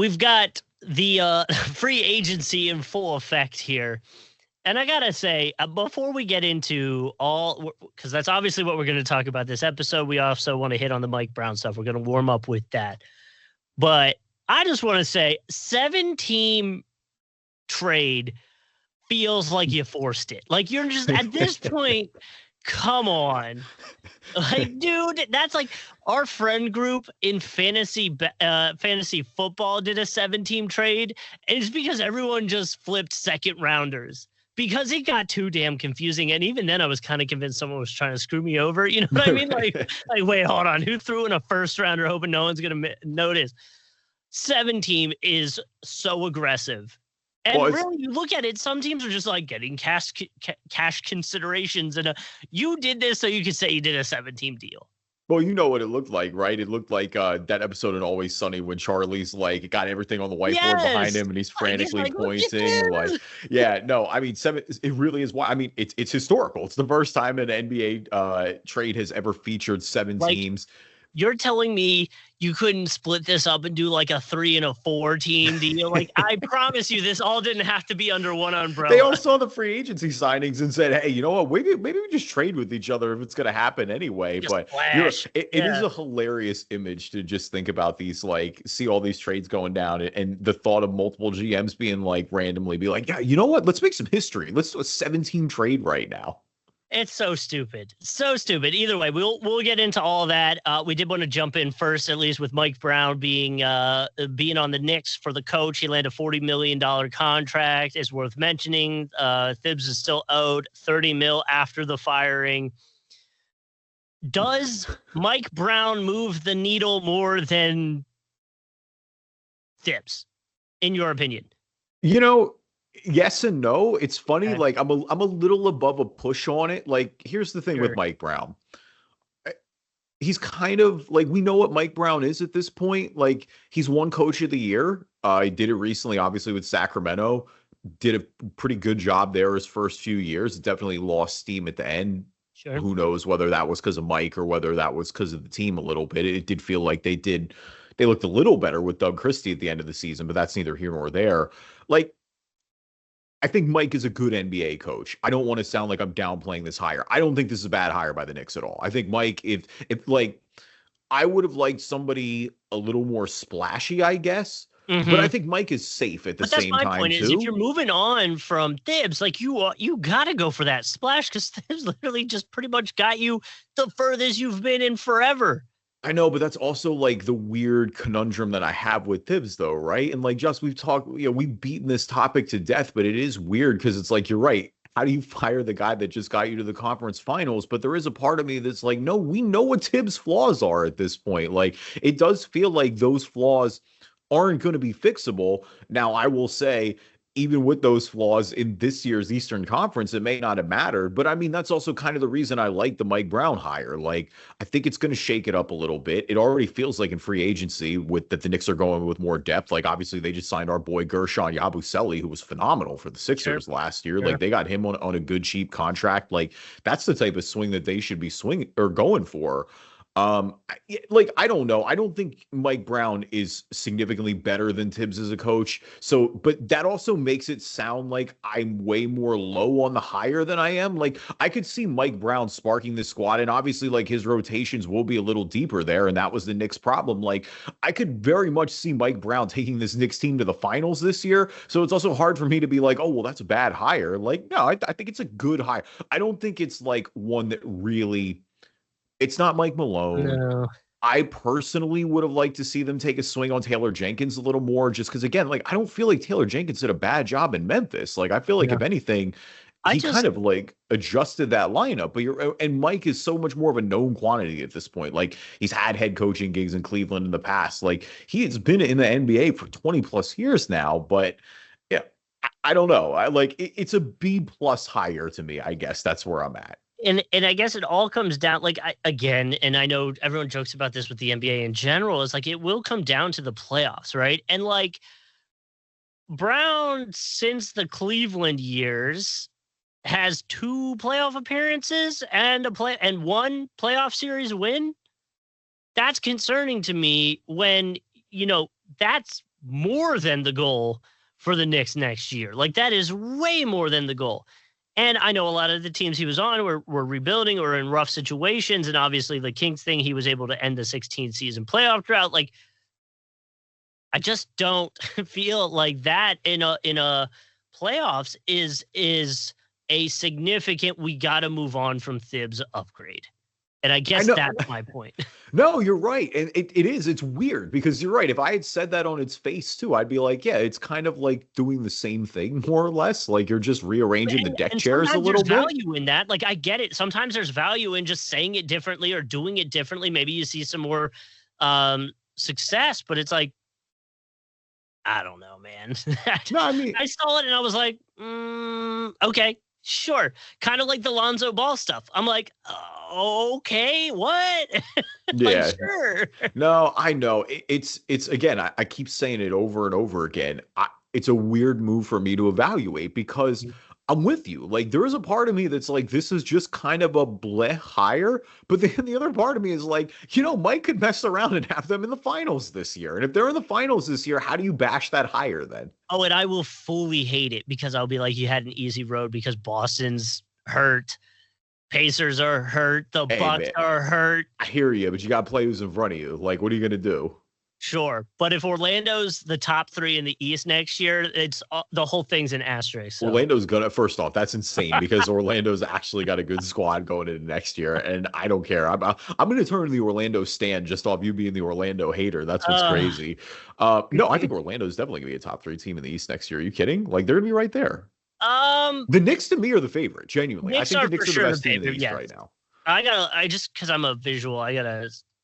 we've got the free agency in full effect here. And I got to say, before we get into all, because that's obviously what we're going to talk about this episode, we also want to hit on the Mike Brown stuff. We're going to warm up with that. But I just want to say 7-team trade feels like you forced it. Like you're just at this point, come on. Like, dude, that's like our friend group in fantasy football did a 7-team trade. And it's because everyone just flipped second rounders because it got too damn confusing. And even then I was kind of convinced someone was trying to screw me over. You know what I mean? Like, wait, hold on. Who threw in a first rounder hoping no one's going to notice? 7-team is so aggressive. And really, you look at it, some teams are just like getting cash considerations. And you did this so you could say you did a 7-team deal. Well, you know what it looked like, right? It looked like that episode in Always Sunny when Charlie's like got everything on the whiteboard behind him and he's frantically pointing. Like, yeah, no, I mean, it really is why. I mean, it's historical. It's the first time an NBA trade has ever featured 7 teams. You're telling me you couldn't split this up and do like a 3 and a 4 team deal? Like, I promise you, this all didn't have to be under one umbrella. They all saw the free agency signings and said, "Hey, you know what? Maybe we just trade with each other if it's going to happen anyway." But it is a hilarious image to just think about these, like, see all these trades going down, and the thought of multiple GMs being like randomly be like, "Yeah, you know what? Let's make some history. Let's do a 7-team trade right now." It's so stupid. So stupid. Either way, we'll get into all that. We did want to jump in first, at least with Mike Brown being on the Knicks for the coach. He landed a $40 million contract. It's worth mentioning. Thibs is still owed $30 million after the firing. Does Mike Brown move the needle more than Thibs, in your opinion? You know, yes and no. It's funny. Okay. Like I'm a little above a push on it. Like, here's the thing with Mike Brown. He's kind of like, we know what Mike Brown is at this point. Like, he's won Coach of the Year. He did it recently, obviously, with Sacramento. Did a pretty good job there his first few years. Definitely lost steam at the end. Sure. Who knows whether that was because of Mike or whether that was because of the team a little bit. It did feel like they looked a little better with Doug Christie at the end of the season, but that's neither here nor there. Like, I think Mike is a good NBA coach. I don't want to sound like I'm downplaying this hire. I don't think this is a bad hire by the Knicks at all. I think Mike, if like, I would have liked somebody a little more splashy, I guess. Mm-hmm. But I think Mike is safe at the same time, too. That's my point is, if you're moving on from Thibs, like, you got to go for that splash, because Thibs literally just pretty much got you the furthest you've been in forever. I know, but that's also like the weird conundrum that I have with Thibs, though, right? And like, just we've talked, we've beaten this topic to death, but it is weird because it's like, you're right. How do you fire the guy that just got you to the conference finals? But there is a part of me that's like, no, we know what Thibs' flaws are at this point. Like, it does feel like those flaws aren't going to be fixable. Now, I will say, even with those flaws in this year's Eastern Conference, it may not have mattered. But I mean, that's also kind of the reason I like the Mike Brown hire. Like, I think it's going to shake it up a little bit. It already feels like in free agency that the Knicks are going with more depth. Like, obviously, they just signed our boy Gershon Yabusele, who was phenomenal for the Sixers last year. Sure. Like, they got him on a good, cheap contract. Like, that's the type of swing that they should be swinging or going for. Like, I don't know. I don't think Mike Brown is significantly better than Thibs as a coach. So, but that also makes it sound like I'm way more low on the hire than I am. Like, I could see Mike Brown sparking the squad, and obviously, like, his rotations will be a little deeper there, and that was the Knicks' problem. Like, I could very much see Mike Brown taking this Knicks team to the finals this year. So it's also hard for me to be like, oh, well, that's a bad hire. Like, no, I think it's a good hire. I don't think it's like one that really. It's not Mike Malone. No. I personally would have liked to see them take a swing on Taylor Jenkins a little more, just because, again, like, I don't feel like Taylor Jenkins did a bad job in Memphis. Like, I feel like if anything, he kind of like adjusted that lineup. But Mike is so much more of a known quantity at this point. Like, he's had head coaching gigs in Cleveland in the past. Like, he has been in the NBA for 20 plus years now. But yeah, I don't know. It's a B+ hire to me. I guess that's where I'm at. And I guess it all comes down, like, and I know everyone jokes about this with the NBA in general, is like, it will come down to the playoffs, right? And like, Brown, since the Cleveland years, has 2 playoff appearances and one playoff series win. That's concerning to me when, that's more than the goal for the Knicks next year. Like, that is way more than the goal. And I know a lot of the teams he was on were rebuilding or in rough situations. And obviously the Kings thing, he was able to end the 16th season playoff drought. Like, I just don't feel like that in a playoffs is a significant, we got to move on from Thibs upgrade. And I guess that's my point. No, you're right. And it is. It's weird because you're right. If I had said that on its face too, I'd be like, yeah, it's kind of like doing the same thing more or less. Like you're just rearranging the deck chairs a little bit. There's value in that. Like I get it. Sometimes there's value in just saying it differently or doing it differently. Maybe you see some more success, but it's like, I don't know, man. No, I mean, I saw it and I was like, okay, sure. Kind of like the Lonzo Ball stuff. I'm like, okay, what? Yeah, like, sure. No, I know. It's again, I keep saying it over and over again. It's a weird move for me to evaluate because I'm with you. Like there is a part of me that's like, this is just kind of a bleh hire. But then the other part of me is like, Mike could mess around and have them in the finals this year. And if they're in the finals this year, how do you bash that hire then? Oh, and I will fully hate it because I'll be like, you had an easy road because Boston's hurt. Pacers are hurt. The Bucks are hurt. I hear you, but you got to play who's in front of you. Like, what are you going to do? Sure. But if Orlando's the top 3 in the East next year, it's the whole thing's an asterisk. So. Orlando's going to, first off, that's insane because Orlando's actually got a good squad going into next year. And I don't care. I'm going to turn the Orlando stand just off you being the Orlando hater. That's what's crazy. No, I think Orlando's definitely going to be a top 3 team in the East next year. Are you kidding? Like, they're going to be right there. The Knicks to me are the favorite, genuinely. I think the Knicks are the best team in the East right now. I just because I'm a visual,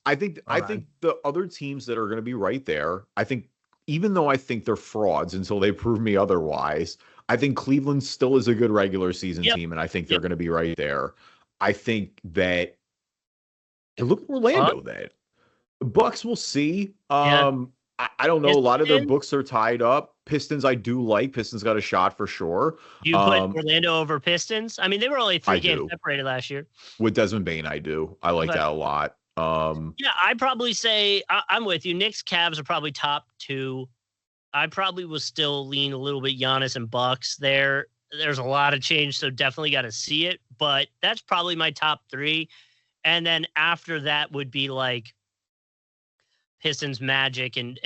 I think the other teams that are going to be right there, I think, even though I think they're frauds until they prove me otherwise, I think Cleveland still is a good regular season team, and I think they're going to be right there. I think that, and look at Orlando then. The Bucks, we'll see. I don't know. A lot of their books are tied up. Pistons, I do like. Pistons got a shot for sure. You put Orlando over Pistons? I mean, they were only 3 games separated last year. With Desmond Bane, I do. I like that a lot. I'd probably say I'm with you. Knicks, Cavs are probably top 2. I probably will still lean a little bit Giannis and Bucks there. There's a lot of change, so definitely got to see it. But that's probably my top 3. And then after that would be like Pistons, Magic, and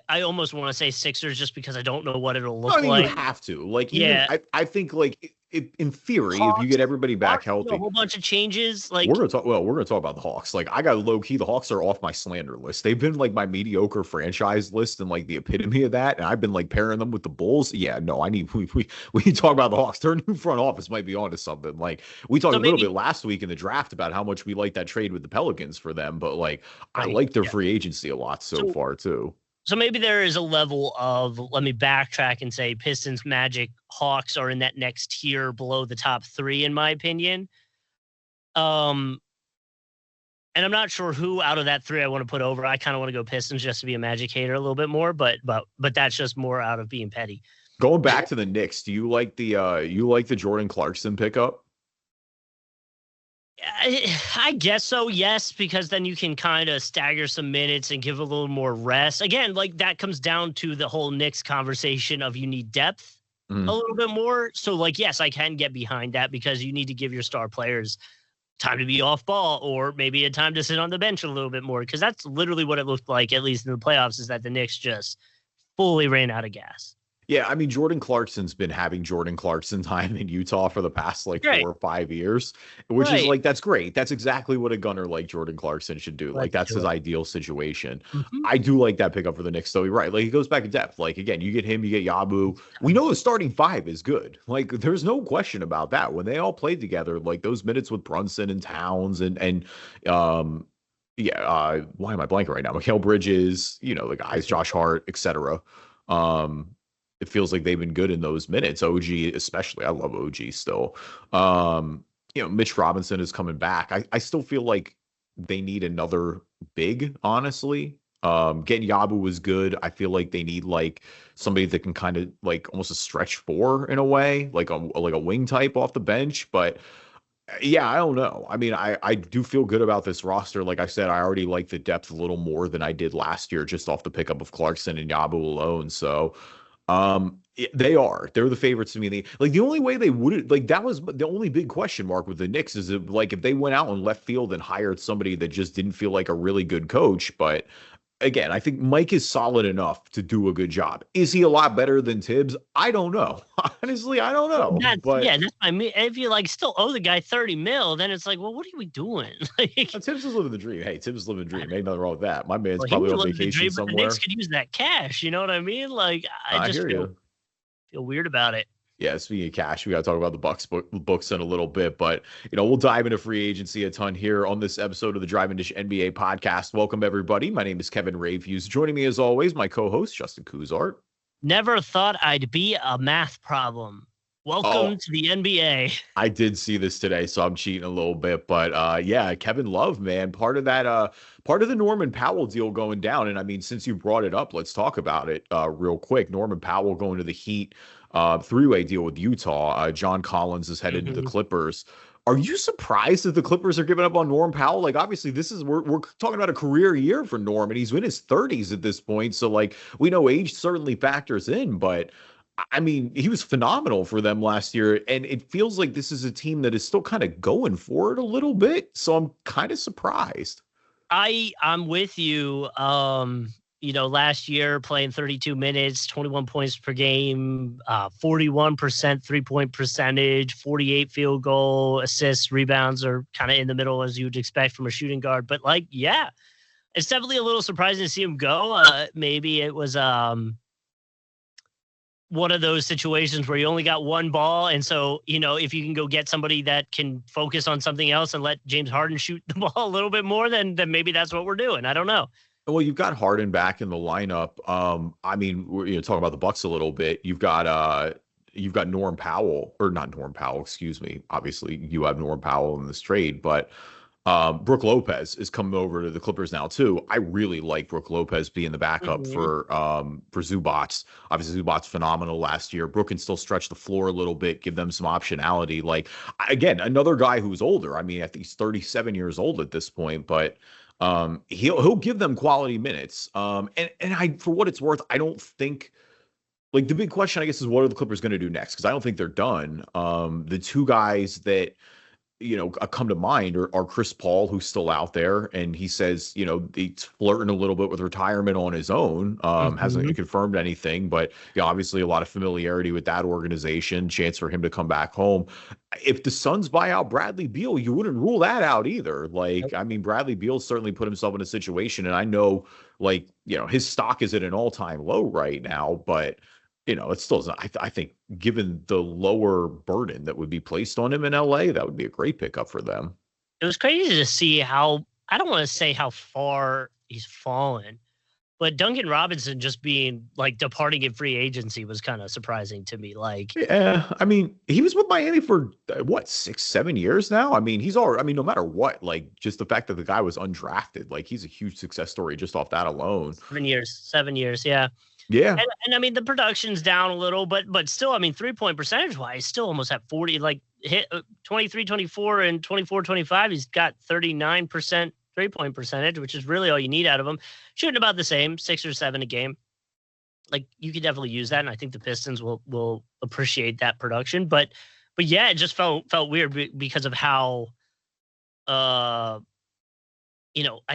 I almost want to say Sixers just because I don't know what it'll look like. You have to. Like, I think like in theory, Hawks, if you get everybody back healthy, a whole bunch of changes. Like we're gonna talk about the Hawks. Like I got low key, the Hawks are off my slander list. They've been like my mediocre franchise list and like the epitome of that. And I've been like pairing them with the Bulls. Yeah, no, we need to talk about the Hawks. Their new front office might be onto something. Like we talked a little bit last week in the draft about how much we like that trade with the Pelicans for them, but like I like their free agency a lot so far too. So maybe there is a level of, let me backtrack and say Pistons, Magic, Hawks are in that next tier below the top 3, in my opinion. And I'm not sure who out of that 3 I want to put over. I kind of want to go Pistons just to be a Magic hater a little bit more, but that's just more out of being petty. Going back to the Knicks, do you like the Jordan Clarkson pickup? I guess so, yes, because then you can kind of stagger some minutes and give a little more rest. Again, like that comes down to the whole Knicks conversation of you need depth a little bit more. So, like, yes, I can get behind that because you need to give your star players time to be off ball or maybe a time to sit on the bench a little bit more because that's literally what it looked like, at least in the playoffs, is that the Knicks just fully ran out of gas. Yeah, I mean, Jordan Clarkson's been having Jordan Clarkson time in Utah for the past like 4 or 5 years, which is like, that's great. That's exactly what a gunner like Jordan Clarkson should do. Like that's his ideal situation. I do like that pickup for the Knicks, though. You're right. Like he goes back to depth. Like again, you get him, you get Yabu. We know the starting 5 is good. Like there's no question about that. When they all played together, like those minutes with Brunson and Towns and why am I blanking right now? Mikal Bridges, the guys, Josh Hart, etc. It feels like they've been good in those minutes. OG, especially. I love OG still. Mitch Robinson is coming back. I still feel like they need another big, honestly. Getting Yabu was good. I feel like they need like somebody that can kind of like almost a stretch 4 in a way, like a wing type off the bench. But Yeah, I don't know. I mean, I do feel good about this roster. Like I said, I already like the depth a little more than I did last year, just off the pickup of Clarkson and Yabu alone. So, they're the favorites to me. The only way they wouldn't, like, that was the only big question mark with the Knicks is if they went out in left field and hired somebody that just didn't feel like a really good coach. But again, I think Mike is solid enough to do a good job. Is he a lot better than Thibs? I don't know. Honestly, I don't know. That's I mean, if you like still owe the guy 30 mil, then it's like, well, what are we doing? Thibs is living the dream. Hey, Thibs is living the dream. Ain't nothing wrong with that. My man's Well, probably on vacation somewhere. But the Knicks could use that cash. You know what I mean? Like, I just feel weird about it. Yeah, speaking of cash, we got to talk about the books in a little bit, but we'll dive into free agency a ton here on this episode of the Driving Dish NBA podcast. Welcome everybody. My name is Kevin Rafuse. Joining me as always, my co-host Justin Cousart. Never thought I'd be a math problem. Welcome to the NBA. I did see this today, so I'm cheating a little bit, but yeah, Kevin Love, man, part of the Norman Powell deal going down. And I mean, since you brought it up, let's talk about it real quick. Norman Powell going to the Heat. Three-way deal with Utah. John Collins is headed to the Clippers. Are you surprised that the Clippers are giving up on Norm Powell? Like, obviously, we're talking about a career year for Norm, and he's in his 30s at this point. So, like, we know age certainly factors in, but I mean, he was phenomenal for them last year, and it feels like this is a team that is still kind of going for it a little bit. So I'm kind of surprised. I'm with you. Last year playing 32 minutes, 21 points per game, 41% 3-point percentage, 48 field goal, assists, rebounds are kind of in the middle as you'd expect from a shooting guard. But like, yeah, it's definitely a little surprising to see him go. Maybe it was one of those situations where you only got one ball. And so, if you can go get somebody that can focus on something else and let James Harden shoot the ball a little bit more, then maybe that's what we're doing. I don't know. Well, you've got Harden back in the lineup. I mean, we're talking about the Bucks a little bit. You've got Norm Powell, or not Norm Powell, excuse me. Obviously, you have Norm Powell in this trade, but Brook Lopez is coming over to the Clippers now too. I really like Brook Lopez being the backup for Zubac. Obviously, Zubac's phenomenal last year. Brook can still stretch the floor a little bit, give them some optionality. Like, again, another guy who's older. I mean, I think he's 37 years old at this point, but he'll give them quality minutes. And I, for what it's worth, I don't think, like, the big question, I guess, is what are the Clippers going to do next? Because I don't think they're done. The two guys that come to mind are Chris Paul, who's still out there, and he says, he's flirting a little bit with retirement on his own. Hasn't confirmed anything, but obviously a lot of familiarity with that organization, chance for him to come back home. If the Suns buy out Bradley Beal, you wouldn't rule that out either. Like, I mean, Bradley Beal certainly put himself in a situation, and I know, like, his stock is at an all-time low right now, but it still is. I think given the lower burden that would be placed on him in LA, that would be a great pickup for them. It was crazy to see how, I don't want to say how far he's fallen, but Duncan Robinson just being like departing in free agency was kind of surprising to me. Like, yeah, I mean, he was with Miami for what, 6-7 years now. I mean, no matter what, like, just the fact that the guy was undrafted, like, he's a huge success story just off that alone. 7 years. Yeah. Yeah. And I mean, the production's down a little, but still, I mean, 3-point percentage wise, still almost at 40, like hit 23, 24 and 24, 25. He's got 39% 3-point percentage, which is really all you need out of him. Shooting about the same, 6 or 7 a game. Like, you could definitely use that. And I think the Pistons will appreciate that production, but yeah, it just felt weird because of how, I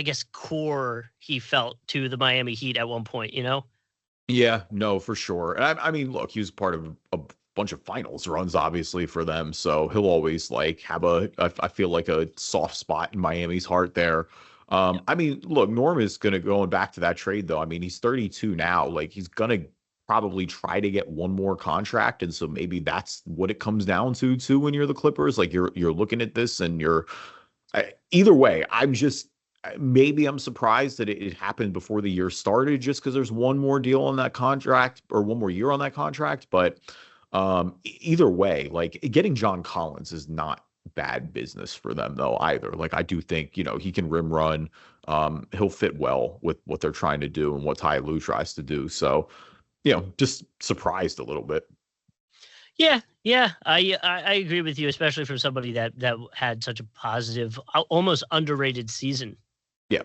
guess core he felt to the Miami Heat at one point, Yeah, no, for sure. I mean, look, he was part of a bunch of finals runs, obviously, for them. So he'll always like have I feel like a soft spot in Miami's heart there. I mean, look, Norm is going back to that trade, though. I mean, he's 32 now. Like, he's going to probably try to get one more contract. And so maybe that's what it comes down to, too, when you're the Clippers. Like, you're looking at this and either way, maybe I'm surprised that it happened before the year started, just because there's one more deal on that contract, or one more year on that contract. But either way, like, getting John Collins is not bad business for them, though, either. Like, I do think, he can rim run. He'll fit well with what they're trying to do and what Ty Lue tries to do. So, just surprised a little bit. Yeah. I agree with you, especially for somebody that had such a positive, almost underrated season. Yeah,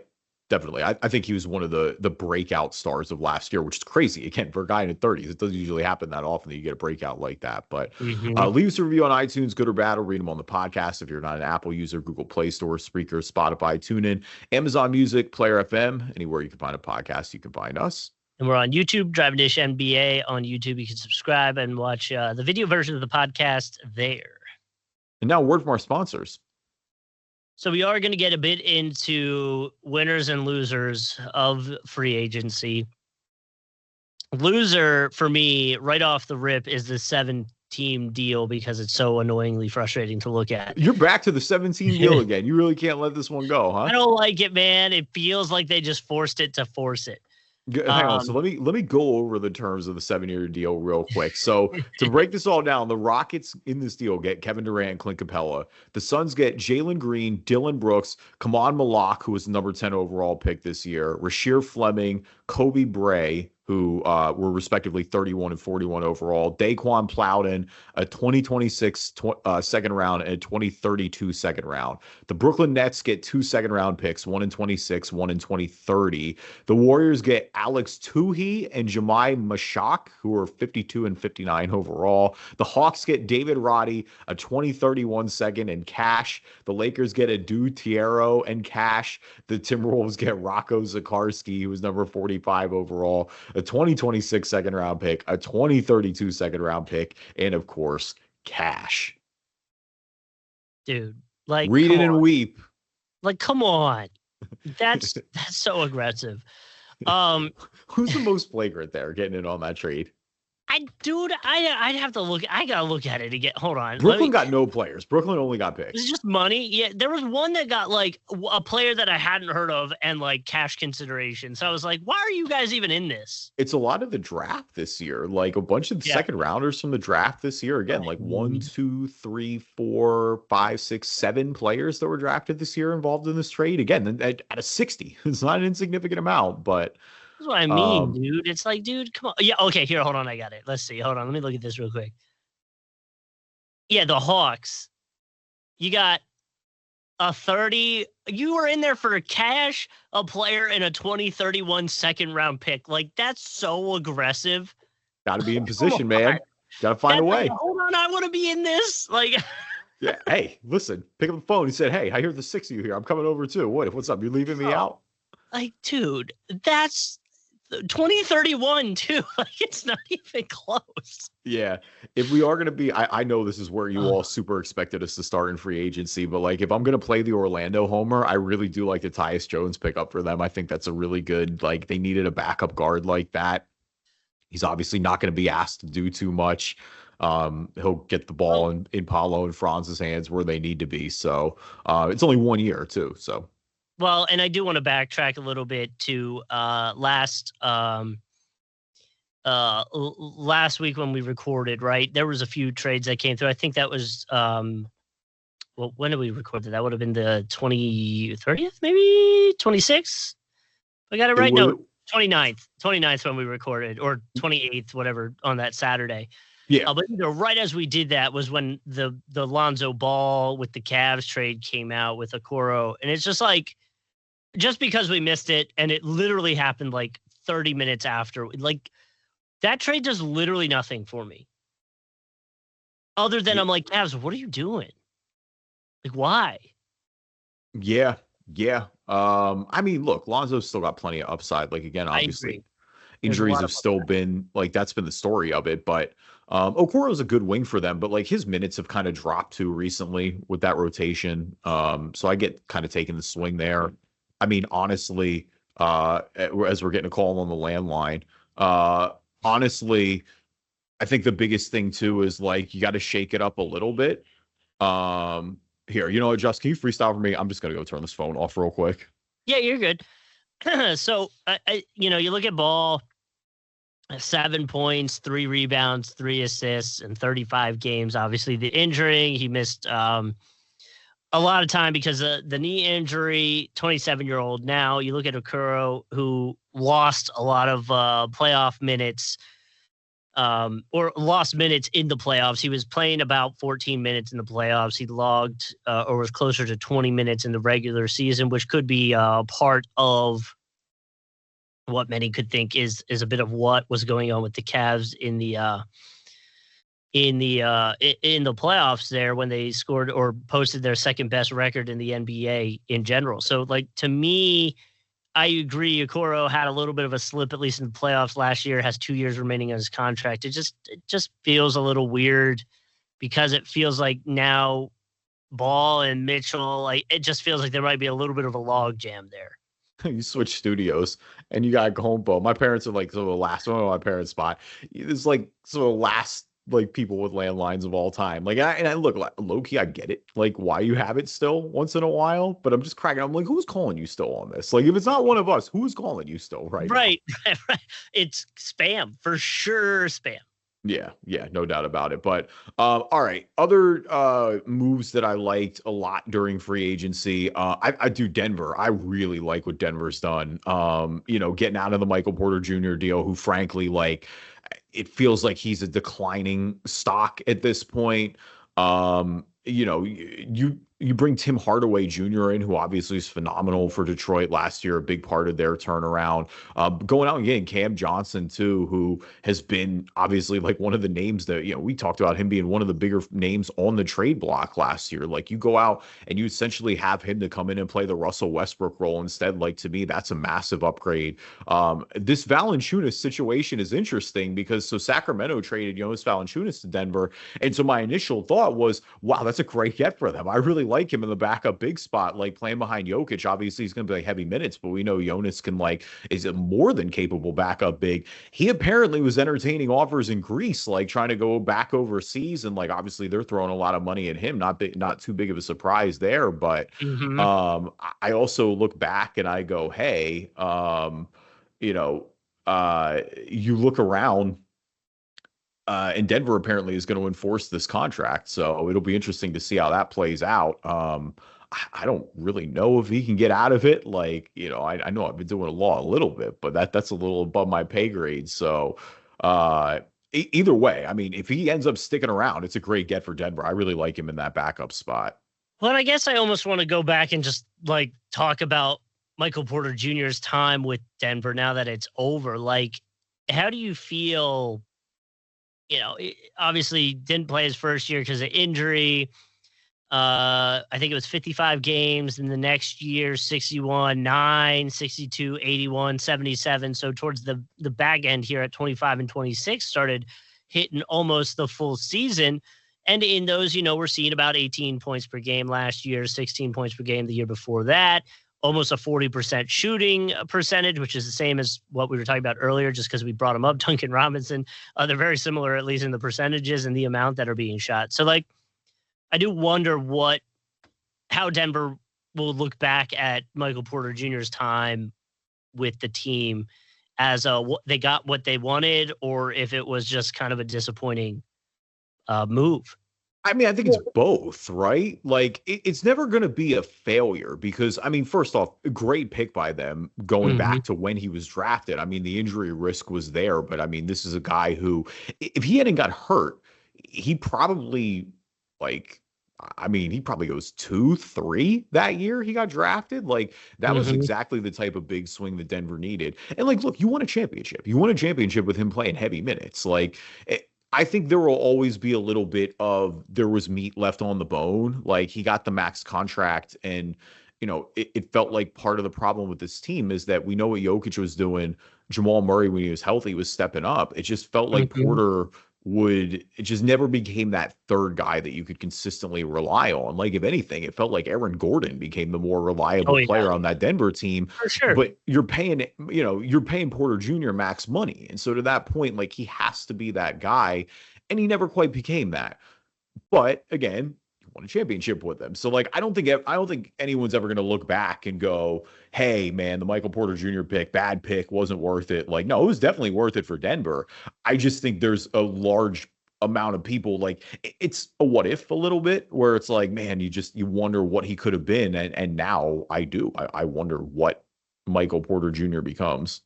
definitely. I think he was one of the breakout stars of last year, which is crazy. Again, for a guy in his 30s, it doesn't usually happen that often that you get a breakout like that. But leave us a review on iTunes, good or bad. Or read them on the podcast if you're not an Apple user, Google Play Store, Spreaker, Spotify, TuneIn, Amazon Music, Player FM, anywhere you can find a podcast, you can find us. And we're on YouTube, Driving Dish NBA on YouTube. You can subscribe and watch the video version of the podcast there. And now, a word from our sponsors. So we are going to get a bit into winners and losers of free agency. Loser for me, right off the rip, is the 7-team deal because it's so annoyingly frustrating to look at. You're back to the 17 deal again. You really can't let this one go, huh? I don't like it, man. It feels like they just forced it to force it. Hang on. So let me go over the terms of the 7-year deal real quick. So to break this all down, the Rockets in this deal get Kevin Durant and Clint Capella. The Suns get Jalen Green, Dylan Brooks, Kaman Malak, who was the number 10 overall pick this year, Rasheer Fleming, Kobe Bray, who were respectively 31 and 41 overall, Daquan Plowden, a 2026 second round, and a 2032 second round. The Brooklyn Nets get 2 second-round picks, one in 26, one in 2030. The Warriors get Alex Tuhey and Jemai Mashak, who are 52 and 59 overall. The Hawks get David Roddy, a 2031 second, and cash. The Lakers get Adu Tiero and cash. The Timberwolves get Rocco Zakarski, who was number 45 overall, a 2026 second-round pick, a 2032 second-round pick, and, of course, cash. Dude, like, read it and weep. Like, come on. That's so aggressive. Who's the most flagrant there getting in on that trade? I'd have to look. I gotta look at it again. Hold on. Brooklyn got no players. Brooklyn only got picks. It's just money. Yeah, there was one that got like a player that I hadn't heard of and like cash consideration. So I was like, why are you guys even in this? It's a lot of the draft this year. Like a bunch of the second rounders from the draft this year. Again, like 1, 2, 3, 4, 5, 6, 7 players that were drafted this year involved in this trade. Again, at a 60, it's not an insignificant amount, but. That's what I mean, dude. It's like, dude, come on. Yeah, okay, here, hold on, I got it. Let's see. Hold on, let me look at this real quick. Yeah, the Hawks. You got a 30. You were in there for cash, a player, and a 2031 second-round pick. Like, that's so aggressive. Got to be in position, man. Got to find a way. Like, hold on, I want to be in this. Like, yeah, hey, listen, pick up the phone. He said, hey, I hear the 6 of you here. I'm coming over too. What's up? You leaving me out? Like, dude, that's 2031 too. Like, it's not even close. Yeah. If we are going to be, I know this is where you all super expected us to start in free agency, but like, if I'm going to play the Orlando homer, I really do like the Tyus Jones pickup for them. I think that's a really good, like, they needed a backup guard like that. He's obviously not going to be asked to do too much. He'll get the ball in Paolo and Franz's hands where they need to be. So it's only 1 year too. So. Well, and I do want to backtrack a little bit to last week when we recorded, right? There was a few trades that came through. I think that was well, when did we record that? That would have been the 30th, maybe 26th. I got it right. No, 29th when we recorded, or 28th, whatever, on that Saturday. Yeah. But right as we did that was when the Lonzo Ball with the Cavs trade came out with Okoro. And it's just like, just because we missed it, and it literally happened like 30 minutes after, like, that trade does literally nothing for me. Other than I'm like, Cavs, what are you doing? Like, why? Yeah. I mean, look, Lonzo's still got plenty of upside. Like, again, obviously, injuries have still been, like, that's been the story of it. But Okoro's a good wing for them, but like his minutes have kind of dropped too recently with that rotation. So I get kind of taking the swing there. I mean, honestly, as we're getting a call on the landline, honestly, I think the biggest thing too is like you got to shake it up a little bit. Here, you know what, Just, can you freestyle for me? I'm just gonna go turn this phone off real quick. Yeah, you're good. So, you look at Ball, 7 points, 3 rebounds, 3 assists, and 35 games. Obviously, the injury, he missed a lot of time because of the knee injury. 27-year-old now. You look at Okoro, who lost a lot of playoff minutes. or lost minutes in the playoffs. He was playing about 14 minutes in the playoffs. He logged or was closer to 20 minutes in the regular season, which could be part of what many could think is a bit of what was going on with the Cavs in the playoffs there when they scored or posted their second best record in the NBA in general. So like, to me, I agree. Okoro had a little bit of a slip, at least in the playoffs last year, has 2 years remaining on his contract. It just feels a little weird because it feels like now Ball and Mitchell, like it just feels like there might be a little bit of a log jam there. You switch studios and you got Combo. My parents are like some of the last one of my parents' spot. It's like some of the last like people with landlines of all time. Like, I look like low key, I get it. Like, why you have it still once in a while, but I'm just cracking. I'm like, who's calling you still on this? Like, if it's not one of us, who's calling you still right now? Right. It's spam for sure. Spam. Yeah, no doubt about it. But all right, other moves that I liked a lot during free agency. I do Denver. I really like what Denver's done. Getting out of the Michael Porter Jr. deal, who frankly, like, it feels like he's a declining stock at this point. You bring Tim Hardaway Jr. in, who obviously is phenomenal for Detroit last year, a big part of their turnaround. Going out and getting Cam Johnson too, who has been obviously like one of the names that, we talked about him being one of the bigger names on the trade block last year. Like, you go out and you essentially have him to come in and play the Russell Westbrook role instead. Like, to me, that's a massive upgrade. This Valanciunas situation is interesting because Sacramento traded Jonas Valanciunas to Denver. And so my initial thought was, wow, that's a great get for them. I really like him in the backup big spot, like playing behind Jokic. Obviously, he's going to play heavy minutes, but we know Jonas is a more than capable backup big. He apparently was entertaining offers in Greece, like trying to go back overseas, and like obviously they're throwing a lot of money at him. Not too big of a surprise there, but I also look back and I go, hey, you look around. And Denver apparently is going to enforce this contract. So it'll be interesting to see how that plays out. I don't really know if he can get out of it. Like, I know I've been doing law a little bit, but that's a little above my pay grade. So either way, I mean, if he ends up sticking around, it's a great get for Denver. I really like him in that backup spot. Well, I guess I almost want to go back and just like talk about Michael Porter Jr.'s time with Denver now that it's over. Like, how do you feel? Obviously didn't play his first year because of injury. I think it was 55 games. In the next year, 61, 9, 62, 81, 77. So towards the back end here at 25 and 26, started hitting almost the full season. And in those, we're seeing about 18 points per game last year, 16 points per game the year before that. Almost a 40% shooting percentage, which is the same as what we were talking about earlier, just because we brought him up, Duncan Robinson. They're very similar, at least in the percentages and the amount that are being shot. So, like, I do wonder how Denver will look back at Michael Porter Jr.'s time with the team as they got what they wanted, or if it was just kind of a disappointing move. I mean, I think it's both, right? Like, it's never going to be a failure because, I mean, first off, a great pick by them going back to when he was drafted. I mean, the injury risk was there, but I mean, this is a guy who, if he hadn't got hurt, he probably he probably goes 2-3 that year he got drafted. Like, that was exactly the type of big swing that Denver needed. And like, look, you won a championship. You won a championship with him playing heavy minutes. Like, I think there will always be a little bit of there was meat left on the bone. Like, he got the max contract and, it felt like part of the problem with this team is that we know what Jokic was doing. Jamal Murray, when he was healthy, was stepping up. It just felt like Porter it just never became that third guy that you could consistently rely on. Like, if anything, it felt like Aaron Gordon became the more reliable player on that Denver team. For sure. But you're paying Porter Jr. max money. And so to that point, like, he has to be that guy. And he never quite became that. But again, won a championship with them. So like, I don't think anyone's ever going to look back and go, hey man, the Michael Porter Jr. pick, bad pick, wasn't worth it. Like, no, it was definitely worth it for Denver. I just think there's a large amount of people, like, it's a what if a little bit where it's like, man, you wonder what he could have been. And now I wonder what Michael Porter Jr. becomes.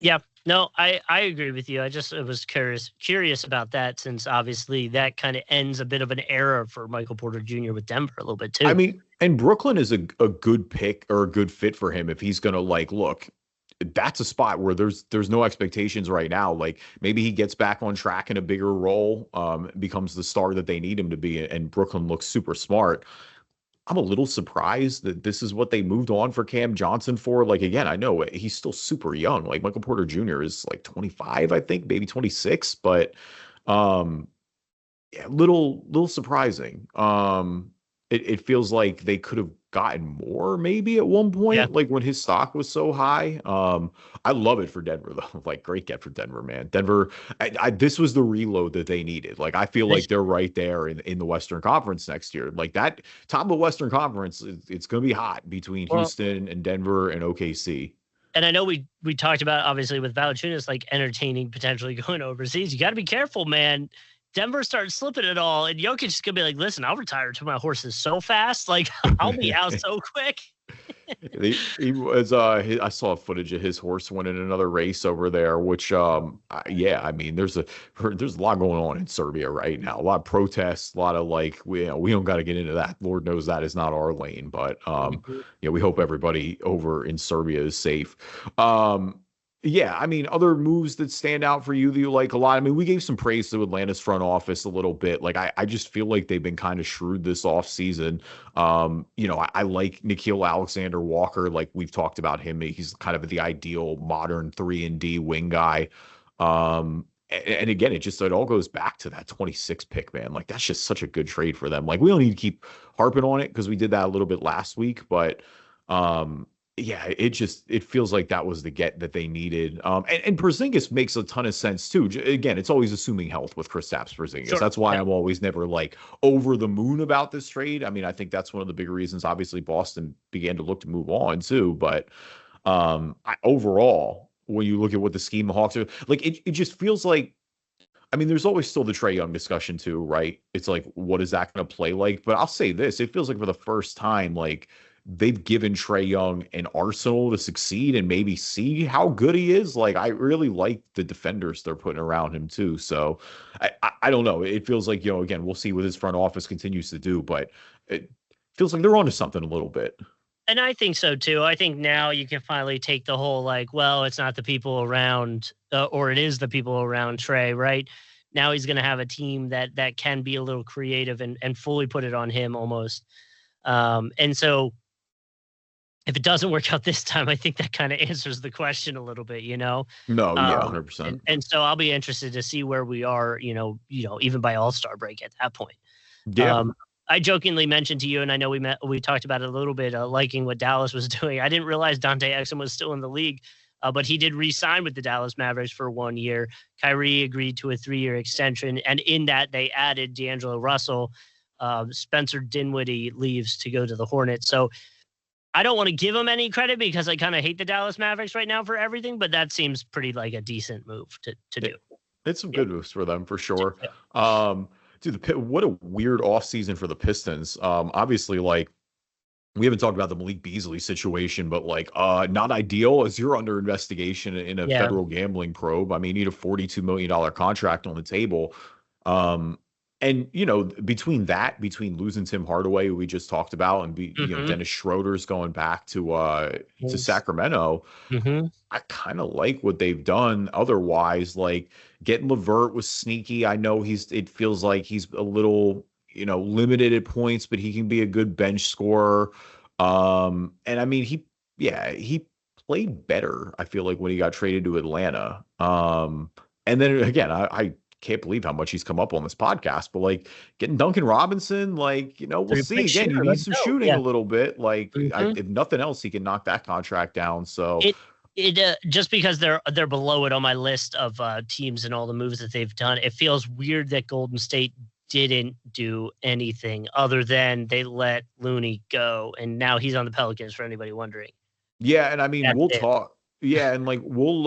Yeah, no, I agree with you. I was curious about that, since obviously that kind of ends a bit of an era for Michael Porter Jr. with Denver a little bit I too. mean, and Brooklyn is a good pick or a good fit for him if he's gonna like look. That's a spot where there's no expectations right now. Like maybe he gets back on track in a bigger role, becomes the star that they need him to be, and Brooklyn looks super smart. I'm a little surprised that this is what they moved on for Cam Johnson for. Like again, I know he's still super young. Like Michael Porter Jr. is like 25, I think, maybe 26, but um yeah, little surprising. It feels like they could have gotten more maybe at one Yeah. point, like when his stock was so high. I love it for Denver though. Like great get for Denver, man. Denver, this was the reload that they needed. Like I feel like they're right there in the Western Conference next year. Like that top of the Western Conference, it's going to be hot between Well, Houston and Denver and OKC. and I know we talked about, obviously, with Valanciunas like entertaining potentially going overseas. You got to be careful, man. Denver starts slipping it all, and Jokic is gonna be like, "Listen, I'll retire to my horses so fast. Like, I'll be out so quick." He was I saw footage of his horse winning another race over there, which yeah, I mean there's a lot going on in Serbia right now. A lot of protests, a lot of like we don't got to get into that. Lord knows that is not our lane, but Mhm. yeah, we hope everybody over in Serbia is safe. Yeah, I mean, other moves that stand out for you that you like a lot. I mean, we gave some praise to Atlanta's front office a little bit. Like, I just feel like they've been kind of shrewd this offseason. I like Nikhil Alexander Walker. Like we've talked about him. He's kind of the ideal modern 3-and-D wing guy. And again, it all goes back to that 26 pick, man. Like that's just such a good trade for them. Like we don't need to keep harping on it because we did that a little bit last week, but yeah, it feels like that was the get that they needed. And Porzingis makes a ton of sense too. Again, it's always assuming health with Kristaps Porzingis. Sure. That's why Yeah. I'm always never like over the moon about this trade. I mean, I think that's one of the bigger reasons. Obviously, Boston began to look to move on too. But overall, when you look at what the scheme the Hawks are like, it just feels like. I mean, there's always still the Trae Young discussion too, right? It's like, what is that going to play like? But I'll say this: it feels like for the first time, like they've given Trae Young an arsenal to succeed and maybe see how good he is. Like I really like the defenders they're putting around him too. So I don't know. It feels like, again, we'll see what his front office continues to do, but it feels like they're onto something a little bit. And I think so too. I think now you can finally take the whole like, well, it's not the people around, or it is the people around Trey, right? Now he's going to have a team that can be a little creative and fully put it on him almost. And so if it doesn't work out this time, I think that kind of answers the question a little bit, No, yeah, Um, 100%. and so I'll be interested to see where we are, even by All-Star break at that point. Yeah. Um, I jokingly mentioned to you, and I know we talked about it a little bit, liking what Dallas was doing. I didn't realize Dante Exum was still in the league, but he did re-sign with the Dallas Mavericks for 1 year. Kyrie agreed to a 3-year extension, and in that they added D'Angelo Russell. Spencer Dinwiddie leaves to go to the Hornets. So I don't want to give him any credit because I kind of hate the Dallas Mavericks right now for everything, but that seems pretty like a decent move to do. It's some good moves for them for sure. Dude, what a weird offseason for the Pistons. Obviously, like we haven't talked about the Malik Beasley situation, but like not ideal as you're under investigation in a Yeah. federal gambling probe. I mean, you need a $42 million contract on the table. Um, and between losing Tim Hardaway, who we just talked about, and Mm-hmm. Dennis Schroeder's going back to Sacramento. Mm-hmm. I kind of like what they've done otherwise. Like getting Levert was sneaky. I know it feels like he's a little, limited at points, but he can be a good bench scorer. And I mean, he played better, I feel like, when he got traded to Atlanta. And then again, I can't believe how much he's come up on this podcast, but like getting Duncan Robinson, like, we'll see. Three-point Again, you shooter, need let's some go. shooting Yeah. a little bit. Like, Mhm. if nothing else, he can knock that contract down. So, It just because they're below it on my list of teams and all the moves that they've done, it feels weird that Golden State didn't do anything other than they let Looney go, and now he's on the Pelicans. For anybody wondering, yeah, and I mean, that's we'll it. talk. Yeah, and like we'll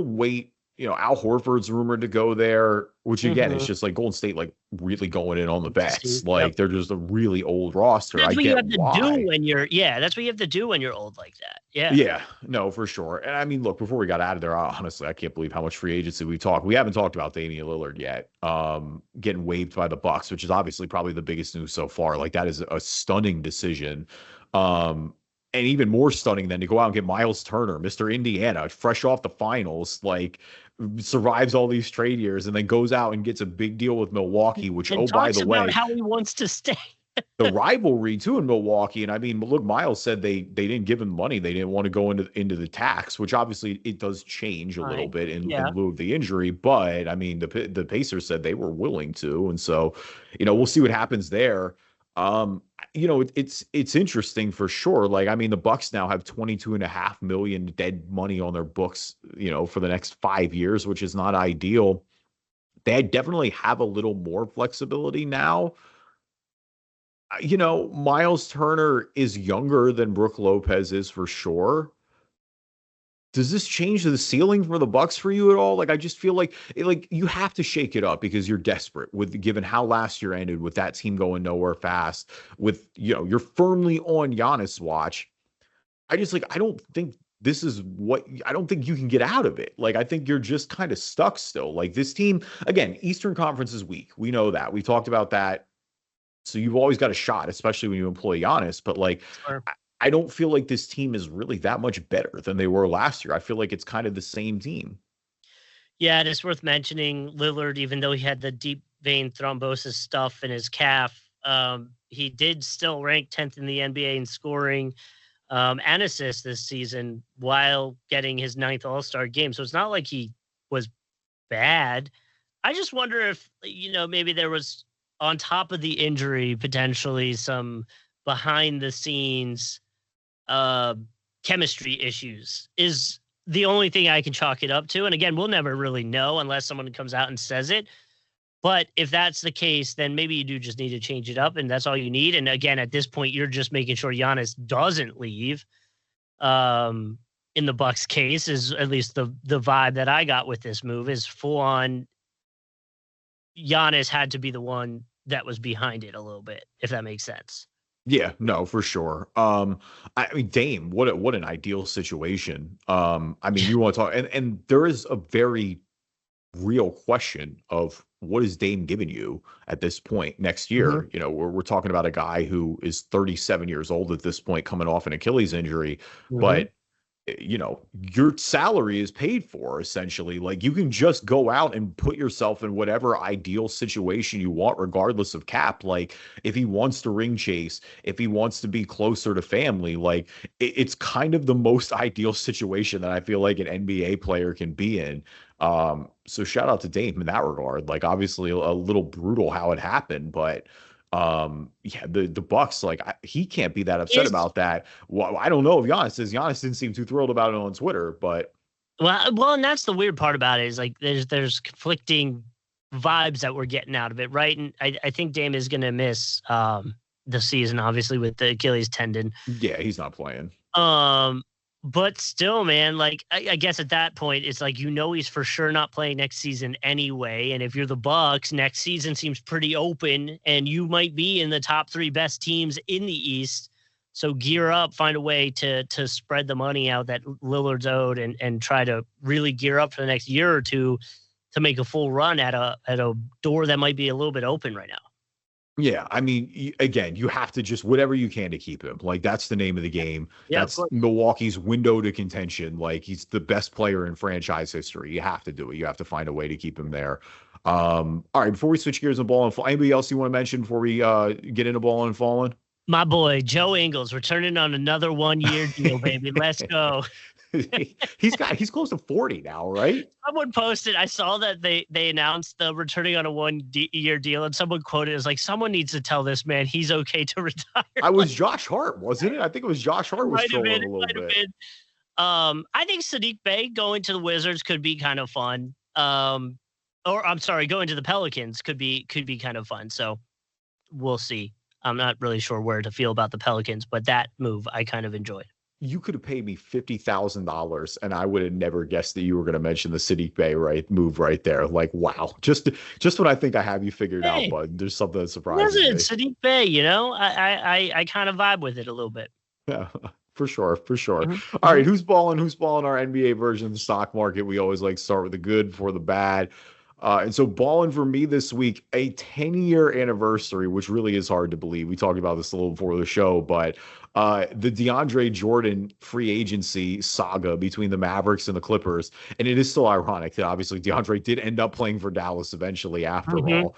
wait Al Horford's rumored to go there, which again, it's Mhm. just like Golden State, like really going in on the To see. vets. Yep. Like they're just a really old roster. I That's what you get have to do why. when you're that's what you have to do when you're old like that. Yeah. Yeah, no, for sure. And I mean, look, before we got out of there, honestly, I can't believe how much free agency we talked. We haven't talked about Damian Lillard yet. Getting waived by the Bucks, which is obviously probably the biggest news so far. Like that is a stunning decision. And even more stunning than to go out and get Miles Turner, Mr. Indiana, fresh off the finals, like survives all these trade years and then goes out and gets a big deal with Milwaukee, which, And oh, by talks the about way, how he wants to stay. the rivalry too in Milwaukee. And I mean, look, Miles said they didn't give him money. They didn't want to go into the tax, which obviously it does change a little bit in lieu of the injury. But I mean, the Pacers said they were willing to, and so we'll see what happens there. It's interesting for sure. Like, I mean, the Bucks now have 22.5 million dead money on their books, for the next 5 years, which is not ideal. They definitely have a little more flexibility now. Miles Turner is younger than Brook Lopez is for sure. Does this change the ceiling for the Bucks for you at all? Like, I just feel like you have to shake it up because you're desperate with given how last year ended with that team going nowhere fast. With you're firmly on Giannis watch. I don't think this is I don't think you can get out of it. Like, I think you're just kind of stuck still. Like this team again, Eastern Conference is weak. We know that. We talked about that. So you've always got a shot, especially when you employ Giannis. But like, Sure. I don't feel like this team is really that much better than they were last year. I feel like it's kind of the same team. Yeah, and it's worth mentioning Lillard, even though he had the deep vein thrombosis stuff in his calf, he did still rank 10th in the NBA in scoring and assists this season while getting his 9th All-Star game. So it's not like he was bad. I just wonder if, maybe there was, on top of the injury, potentially some behind the scenes chemistry issues is the only thing I can chalk it up to. And again, we'll never really know unless someone comes out and says it. But if that's the case, then maybe you do just need to change it up, and that's all you need. And again, at this point, you're just making sure Giannis doesn't leave. In the Bucks case, is at least the vibe that I got with this move is full on. Giannis had to be the one that was behind it a little bit, if that makes sense. Yeah, no, for sure. I mean, Dame, what an ideal situation. I mean, you want to talk, and there is a very real question of what is Dame giving you at this point next year? We're talking about a guy who is 37 years old at this point, coming off an Achilles injury, but your salary is paid for essentially. Like, you can just go out and put yourself in whatever ideal situation you want, regardless of cap. Like, if he wants to ring chase, if he wants to be closer to family, like it's kind of the most ideal situation that I feel like an NBA player can be in. So shout out to Dame in that regard. Like, obviously a little brutal how it happened, but the Bucks, like, he can't be that upset about that. Well, I don't know if Giannis is. Giannis didn't seem too thrilled about it on Twitter, but well, and that's the weird part about it is like there's conflicting vibes that we're getting out of it, right? And I think Dame is going to miss the season, obviously, with the Achilles tendon. Yeah, he's not playing. But still, man, like I guess at that point, it's like he's for sure not playing next season anyway. And if you're the Bucks, next season seems pretty open, and you might be in the top 3 best teams in the East. So gear up, find a way to spread the money out that Lillard's owed, and try to really gear up for the next year or two to make a full run at a door that might be a little bit open right now. Yeah, I mean, again, you have to just whatever you can to keep him. Like, that's the name of the game. Yeah, that's Milwaukee's window to contention. Like, he's the best player in franchise history. You have to do it. You have to find a way to keep him there. All right, before we switch gears and Ballin, anybody else you want to mention before we get into Ballin and Fallin? My boy, Joe Ingles, returning on another 1-year deal, baby. Let's go. He's close to 40 now, right? Someone posted, I saw that they announced the returning on a 1-year deal, and someone quoted as like, someone needs to tell this man he's okay to retire. I was Josh Hart, wasn't it? I think it was Josh Hart was trolling a little bit. I think Sadiq Bey going to the Wizards could be kind of fun. Or I'm sorry, going to the Pelicans could be kind of fun. So we'll see. I'm not really sure where to feel about the Pelicans, but that move I kind of enjoyed. you could have paid me $50,000 and I would have never guessed that you were going to mention the Sadiq Bey move right there. Like, wow, just when I think I have you figured out, bud, there's something that surprises me. Sadiq Bey, you know, I kind of vibe with it a little bit. Yeah, for sure. Mm-hmm. All right, who's balling our NBA version of the stock market? We always like start with the good before the bad. And so balling for me this week, a 10-year anniversary, which really is hard to believe. We talked about this a little before the show, but the DeAndre Jordan free agency saga between the Mavericks and the Clippers. And it is still ironic that obviously DeAndre did end up playing for Dallas eventually after all.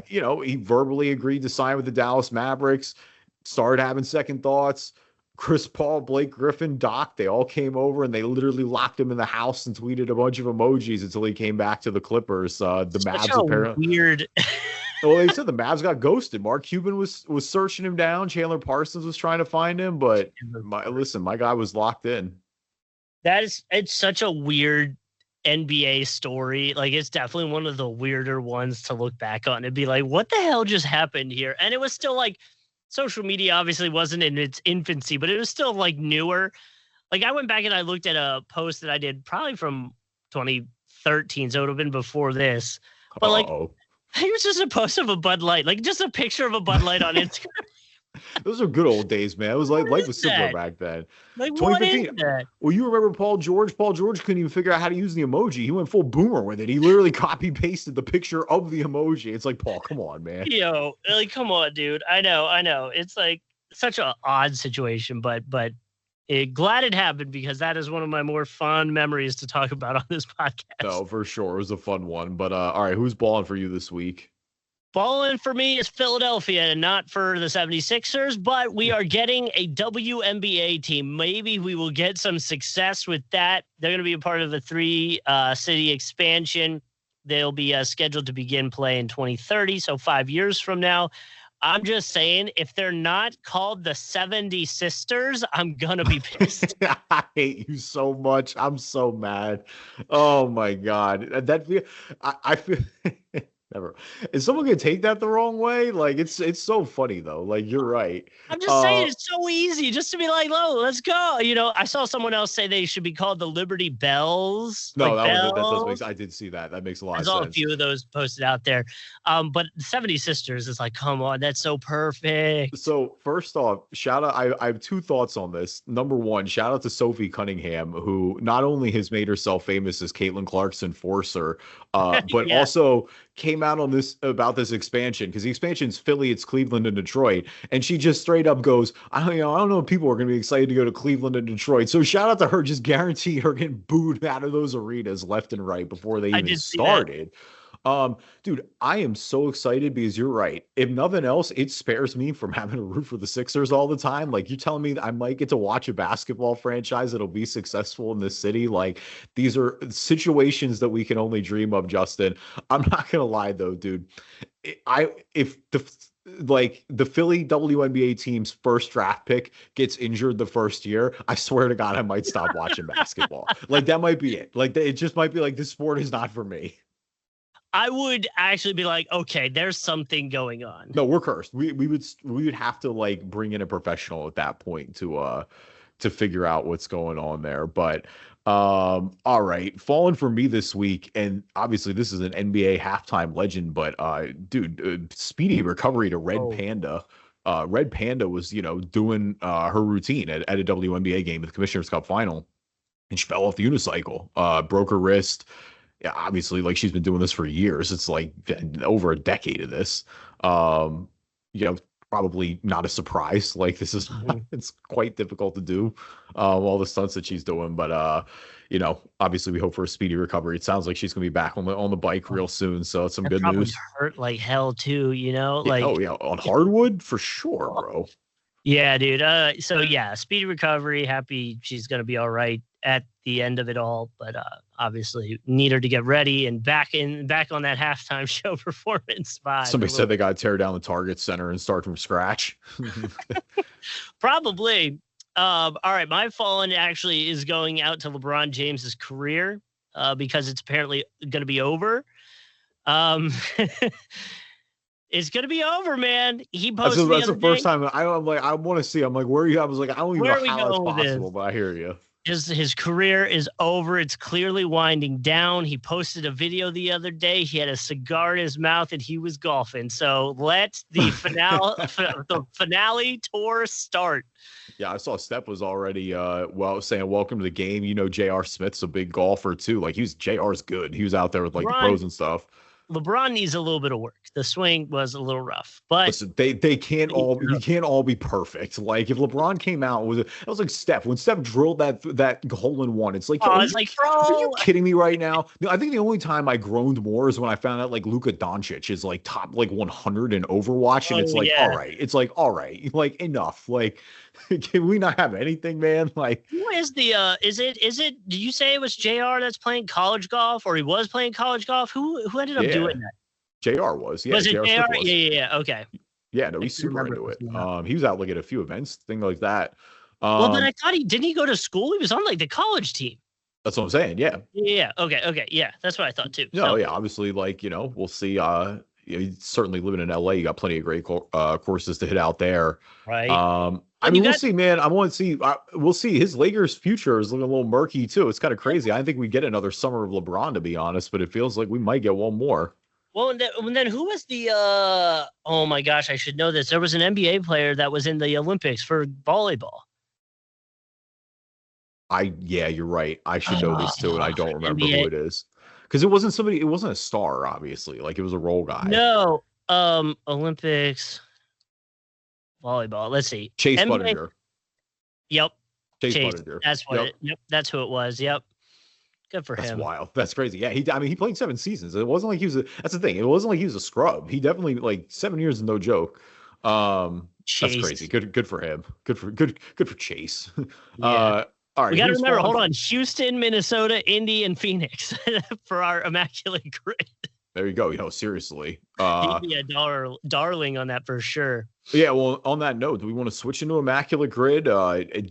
You know, he verbally agreed to sign with the Dallas Mavericks, started having second thoughts. Chris Paul, Blake Griffin, Doc, they all came over and they literally locked him in the house and tweeted a bunch of emojis until he came back to the Clippers. The Mavs apparently weird. Well, they said the Mavs got ghosted. Mark Cuban was searching him down. Chandler Parsons was trying to find him, but my guy was locked in. It's such a weird NBA story. Like, it's definitely one of the weirder ones to look back on and be like, what the hell just happened here? And it was still like, social media obviously wasn't in its infancy, but it was still like newer. Like, I went back and I looked at a post that I did probably from 2013, so it would have been before this. But like, it was just a post of a Bud Light, like just a picture of a Bud Light on Instagram. Those are good old days, man. It was like life was simpler back then. Like, what is that? Well, you remember Paul George? Paul George couldn't even figure out how to use the emoji. He went full boomer with it. He literally copy pasted the picture of the emoji. It's like, Paul, come on, man. Yo, like, come on, dude. I know. It's like such an odd situation, but glad it happened because that is one of my more fun memories to talk about on this podcast. No, for sure. It was a fun one. But all right, who's balling for you this week? Balling for me is Philadelphia, not for the 76ers, but we are getting a WNBA team. Maybe we will get some success with that. They're going to be a part of the three-city expansion. They'll be scheduled to begin play in 2030, so 5 years from now. I'm just saying, if they're not called the 70 Sisters, I'm going to be pissed. I hate you so much. I'm so mad. Oh, my God. I feel... Never. Is someone gonna take that the wrong way? Like, it's so funny though. Like, you're right. I'm just saying, it's so easy just to be like, "Oh, let's go." You know, I saw someone else say they should be called the Liberty Bells. No, like that does make. I did see that. That makes a lot of sense. There's a few of those posted out there. But the 70 Sisters is like, come on, that's so perfect. So first off, shout out. I have two thoughts on this. Number one, shout out to Sophie Cunningham, who not only has made herself famous as Caitlin Clark's enforcer, but also came out on about this expansion, because the expansion's Philly, it's Cleveland and Detroit, and she just straight up goes, I don't know if people are going to be excited to go to Cleveland and Detroit. So shout out to her. Just guarantee her getting booed out of those arenas left and right before they even started. Dude, I am so excited because you're right. If nothing else, it spares me from having to root for the Sixers all the time. Like, you're telling me that I might get to watch a basketball franchise that'll be successful in this city. Like, these are situations that we can only dream of, Justin. I'm not gonna lie though, dude. If the Philly WNBA team's first draft pick gets injured the first year, I swear to God, I might stop watching basketball. Like, that might be it. Like, it just might be like, this sport is not for me. I would actually be like, okay, there's something going on. No, we're cursed. We would have to like bring in a professional at that point to figure out what's going on there. But all right, falling for me this week, and obviously this is an NBA halftime legend, but dude, speedy recovery to Red Panda. Red Panda was, doing her routine at a WNBA game at the Commissioner's Cup final, and she fell off the unicycle, broke her wrist. Yeah, obviously, like, she's been doing this for years. It's like over a decade of this. Probably not a surprise. Like, this is it's quite difficult to do all the stunts that she's doing. But obviously, we hope for a speedy recovery. It sounds like she's gonna be back on the bike real soon. So it's some good news. Hurt like hell too, like on hardwood for sure, bro. Yeah, dude. So yeah, speedy recovery. Happy she's gonna be all right at the end of it all, but obviously need her to get ready and back on that halftime show performance vibe. Somebody said they got to tear down the Target Center and start from scratch. Probably. All right, my fallen actually is going out to LeBron James's career because it's apparently going to be over. It's gonna be over, man. He posted That's the the other first day. time I'm like, I want to see. I'm like, where are you? I was like, I don't even Where know are we how that's going with this? possible, but I hear you. His career is over. It's clearly winding down. He posted a video the other day. He had a cigar in his mouth and he was golfing. So let the finale tour start. Yeah, I saw Steph was already saying welcome to the game. You know, J.R. Smith's a big golfer too. Like JR's good. He was out there with like the pros and stuff. LeBron needs a little bit of work. The swing was a little rough, but listen, they can't all you can't all be perfect. Like if LeBron came out, it was like Steph when Steph drilled that hole in one. It's like, bro, are you kidding me right now? I think the only time I groaned more is when I found out like Luka Doncic is like top like 100 in Overwatch, and it's like, all right, it's like, all right, like enough. Like, can we not have anything, man? Like, who is the is it did you say it was JR that's playing college golf, or he was playing college golf? Who ended up doing that? JR was. Yeah, was it JR? Was. Yeah. Okay. Yeah, no, he's super into it. He was out like at a few events, things like that. Well, but I thought didn't he go to school? He was on like the college team. That's what I'm saying. Yeah. Yeah. Okay. Yeah, that's what I thought too. No, yeah, obviously, like, we'll see. He's certainly living in LA. You got plenty of great courses to hit out there. Right. I mean, we'll see, man. I want to see. We'll see. His Lakers' future is looking a little murky too. It's kind of crazy. I think we get another summer of LeBron, to be honest, but it feels like we might get one more. Well, and then who was the? Oh my gosh, I should know this. There was an NBA player that was in the Olympics for volleyball. Yeah, you're right. I should know this too, and I don't remember NBA. Who it is because it wasn't a star, obviously. Like it was a role guy. No, Olympics volleyball. Let's see, Chase Budinger. Yep, Chase Budinger. That's what. That's who it was. Yep. Good for him. That's wild. That's crazy. Yeah, he played 7 seasons. It wasn't like he was. That's the thing. It wasn't like he was a scrub. He definitely like 7 years is no joke. That's crazy. Good for him. Good for Chase. Yeah. All right. We got to remember. Hold on. Houston, Minnesota, Indy, and Phoenix for our Immaculate Grid. There you go. Seriously. He'd be a darling on that for sure. Yeah, well, on that note, do we want to switch into Immaculate Grid?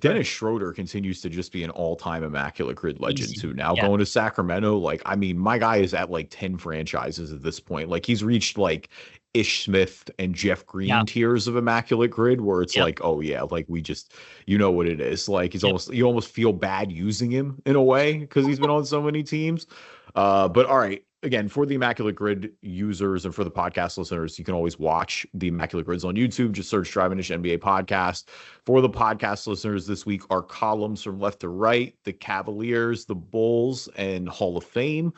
Dennis Schroeder continues to just be an all-time Immaculate Grid legend too. Now going to Sacramento, like, I mean, my guy is at like 10 franchises at this point. Like he's reached like Ish Smith and Jeff Green tiers of Immaculate Grid where it's like, oh yeah, like we just, what it is. Like he's you almost feel bad using him in a way because he's been on so many teams. But all right. Again, for the Immaculate Grid users and for the podcast listeners, you can always watch the Immaculate Grids on YouTube. Just search Driving-ish NBA podcast. For the podcast listeners this week, our columns from left to right, the Cavaliers, the Bulls, and Hall of Fame.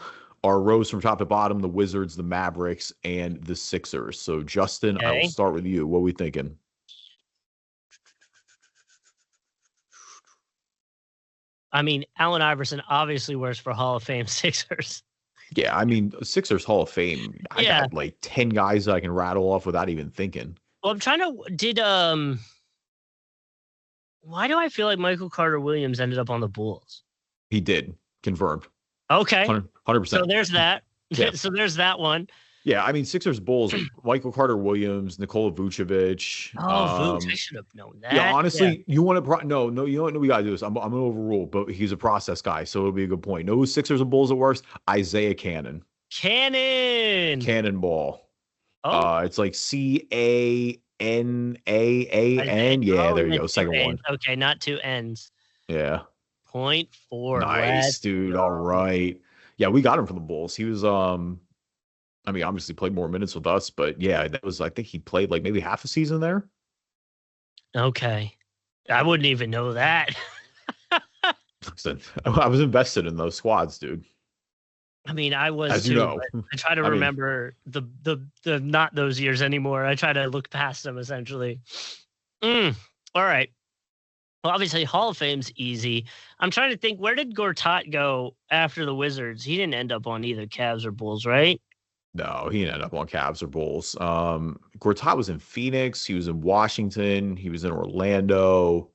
Our rows from top to bottom, the Wizards, the Mavericks, and the Sixers. So, Justin, I will start with you. What are we thinking? I mean, Allen Iverson obviously works for Hall of Fame Sixers. Yeah, I mean, Sixers Hall of Fame. I got like 10 guys that I can rattle off without even thinking. Well, I'm trying to. Why do I feel like Michael Carter Williams ended up on the Bulls? He did. Confirmed. Okay. 100%. So there's that. Yeah. So there's that one. Yeah, I mean, Sixers Bulls, Michael Carter Williams, Nikola Vucevic. Vuce, I should have known that. Yeah, honestly, you want to no, you know what? We gotta do this. I'm gonna overrule, but he's a process guy, so it'll be a good point. No Sixers and Bulls at worst. Isaiah Cannon. Cannonball. Oh, it's like Canaan. Yeah, there you go. Second one. Okay, not 2 N's. Yeah. 0.4. Nice, dude. All right. Yeah, we got him from the Bulls. He was I mean, obviously played more minutes with us, but yeah, that was, I think he played like maybe half a season there. Okay. I wouldn't even know that. I was invested in those squads, dude. I mean, I was, as you know. I try to remember the not those years anymore. I try to look past them essentially. All right. Well, obviously Hall of Fame's easy. I'm trying to think, where did Gortat go after the Wizards? He didn't end up on either Cavs or Bulls, right? No, he ended up on Cavs or Bulls. Gortat was in Phoenix. He was in Washington. He was in Orlando.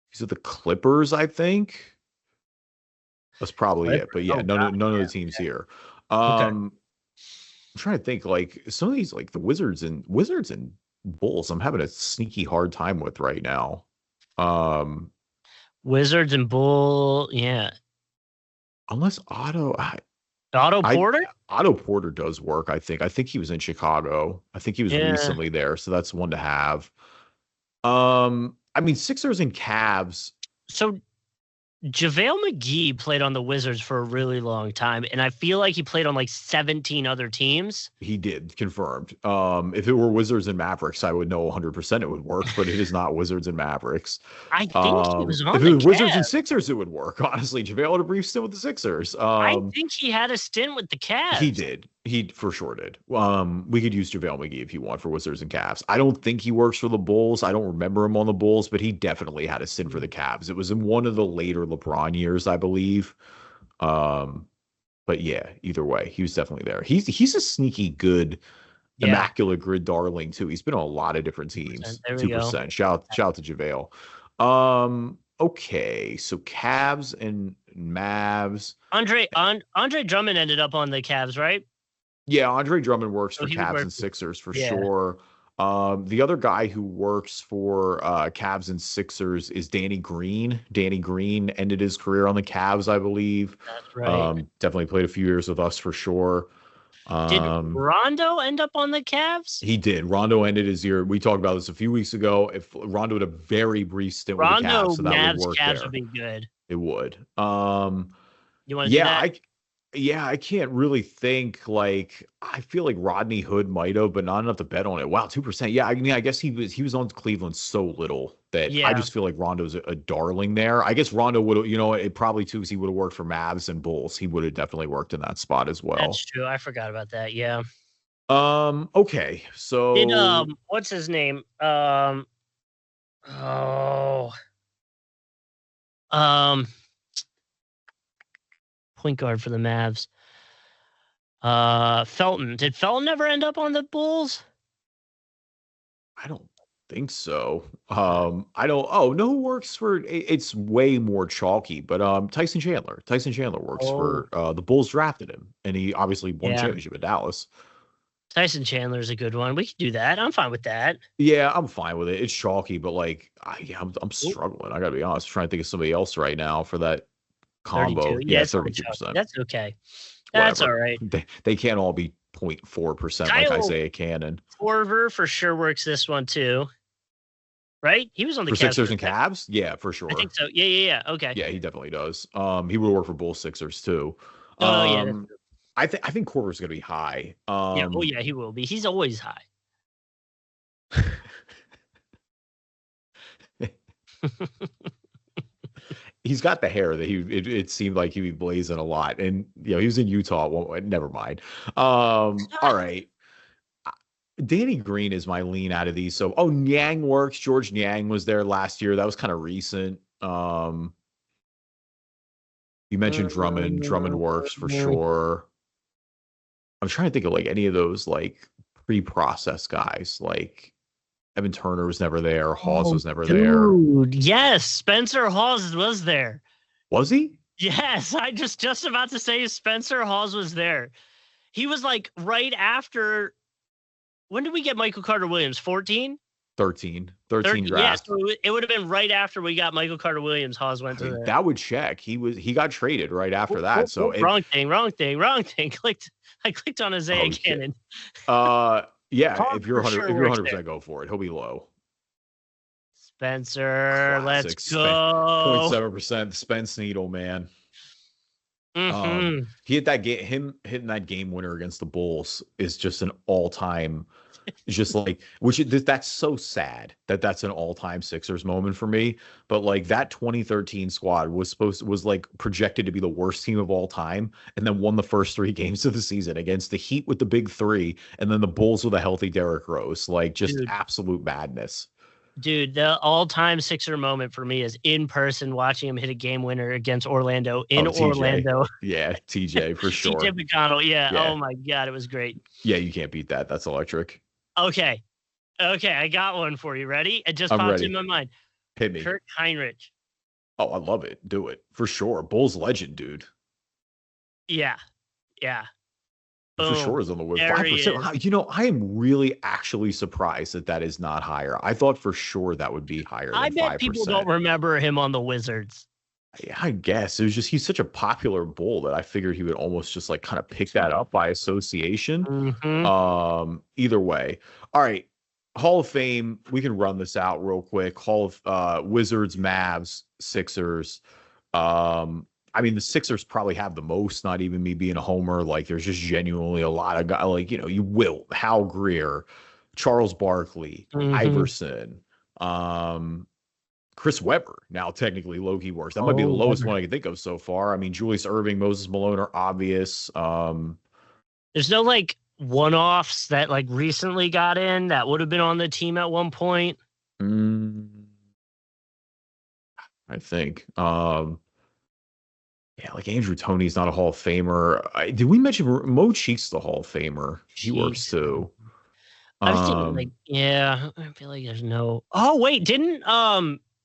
He's at the Clippers, I think. That's probably it. But yeah, none of the teams here. I'm trying to think, like some of these, like the Wizards and Bulls, I'm having a sneaky hard time with right now. Wizards and Bull, yeah. Unless Otto, Otto I Porter? Otto Porter does work, I think. I think he was in Chicago. I think he was Yeah. recently there, so that's one to have. I mean, Sixers and Cavs. So JaVale McGee played on the Wizards for a really long time, and I feel like he played on like 17 other teams. He did, confirmed. If it were Wizards and Mavericks, I would know 100% it would work, but it is not Wizards and Mavericks. I think he was on If it the was Wizards and Cavs. Sixers, it would work. Honestly, JaVale had a brief stint with the Sixers. I think he had a stint with the Cavs. He did. He for sure did. We could use JaVale McGee if you want for Wizards and Cavs. I don't think he works for the Bulls. I don't remember him on the Bulls, but he definitely had a stint for the Cavs. It was in one of the later LeBron years, I believe. But yeah, either way, he was definitely there. He's a sneaky good, immaculate grid darling too. He's been on a lot of different teams. 2%. Shout out to JaVale. Okay, so Cavs and Mavs. Andre Drummond ended up on the Cavs, right? Yeah, Andre Drummond works for Cavs and Sixers for sure. The other guy who works for Cavs and Sixers is Danny Green. Danny Green ended his career on the Cavs, I believe. That's right. Definitely played a few years with us for sure. Did Rondo end up on the Cavs? He did. Rondo ended his year. We talked about this a few weeks ago. If Rondo had a very brief stint with the Cavs, so that would work Cavs there. Would be good. It would. You want to do that? I can't really think. Like, I feel like Rodney Hood might have, but not enough to bet on it. Wow, 2%. Yeah, I mean, I guess he was on Cleveland so little that I just feel like Rondo's a darling there. I guess Rondo would have, it probably too, because he would have worked for Mavs and Bulls. He would have definitely worked in that spot as well. That's true. I forgot about that. Yeah. Okay. So did what's his name? Point guard for the Mavs. Felton. Did Felton ever end up on the Bulls? I don't think so. I don't. Oh, no, who works for? It's way more chalky, but Tyson Chandler. Tyson Chandler works for the Bulls. Drafted him, and he obviously won a championship at Dallas. Tyson Chandler is a good one. We could do that. I'm fine with that. Yeah, I'm fine with it. It's chalky, but like, I'm struggling. I gotta be honest. I'm trying to think of somebody else right now for that combo. 32. Yeah, 32%. That's okay. That's all right. They can't all be 0.4% like Isaiah Cannon. Korver for sure works this one too. Right? He was on the Cavs. Sixers and Cavs? Yeah, for sure. I think so. Yeah. Okay. Yeah, he definitely does. He would work for Bulls Sixers too. Yeah. I think Korver's gonna be high. Yeah, he will be. He's always high. He's got the hair that it seemed like he'd be blazing a lot, and he was in Utah. Well, never mind. All right. Danny Green is my lean out of these. So, Niang works. George Niang was there last year. That was kind of recent. You mentioned Drummond. Drummond works for sure. I'm trying to think of like any of those like pre-processed guys. Like Evan Turner was never there. Hawes was never there. Yes, Spencer Hawes was there. Was he? Yes, I just about to say Spencer Hawes was there. He was like right after. When did we get Michael Carter-Williams? 14? 13 draft. Yeah, so it would have been right after we got Michael Carter-Williams. Hawes went to that would check. He got traded right after that. So wrong thing. I clicked on Isaiah Cannon. Yeah, if you're 100% go for it. He'll be low. Spencer, let's go. 0.7% Spence Needle, man. Mm-hmm. He hit that game. Him hitting that game winner against the Bulls is just an all-time. Just like, that's so sad that's an all-time Sixers moment for me. But like that 2013 squad was like projected to be the worst team of all time, and then won the first 3 games of the season against the Heat with the big 3, and then the Bulls with a healthy Derrick Rose. Like just absolute madness. Dude, the all-time Sixer moment for me is in person watching him hit a game winner against Orlando Orlando. Yeah, TJ for sure. TJ McConnell, yeah. Oh my God, it was great. Yeah, you can't beat that. That's electric. Okay, I got one for you. Ready? It just popped in my mind. Hit me. Kurt Heinrich. Oh, I love it. Do it. For sure. Bulls legend, dude. Yeah. For sure is on the list. 5%. I am really actually surprised that is not higher. I thought for sure that would be higher than 5%. I bet people don't remember him on the Wizards. Yeah, I guess it was just he's such a popular bull that I figured he would almost just like kind of pick that up by association. Mm-hmm. Either way. All right. Hall of Fame, we can run this out real quick. Hall of Wizards, Mavs, Sixers. I mean, the Sixers probably have the most, not even me being a homer. Like, there's just genuinely a lot of guys, like, you Wilt, Hal Greer, Charles Barkley, Mm-hmm. Iverson, Chris Webber. Now, technically, low-key works. That might be the Oh, lowest Weber. one I can think of so far. I mean, Julius Erving, Moses Malone are obvious. There's no like one-offs that like recently got in that would have been on the team at one point. I think. Yeah, like Andrew Toney's not a Hall of Famer. Did we mention Mo Cheek's the Hall of Famer? He works Jeez. too. I was thinking like, yeah, I feel like there's no. Oh wait, didn't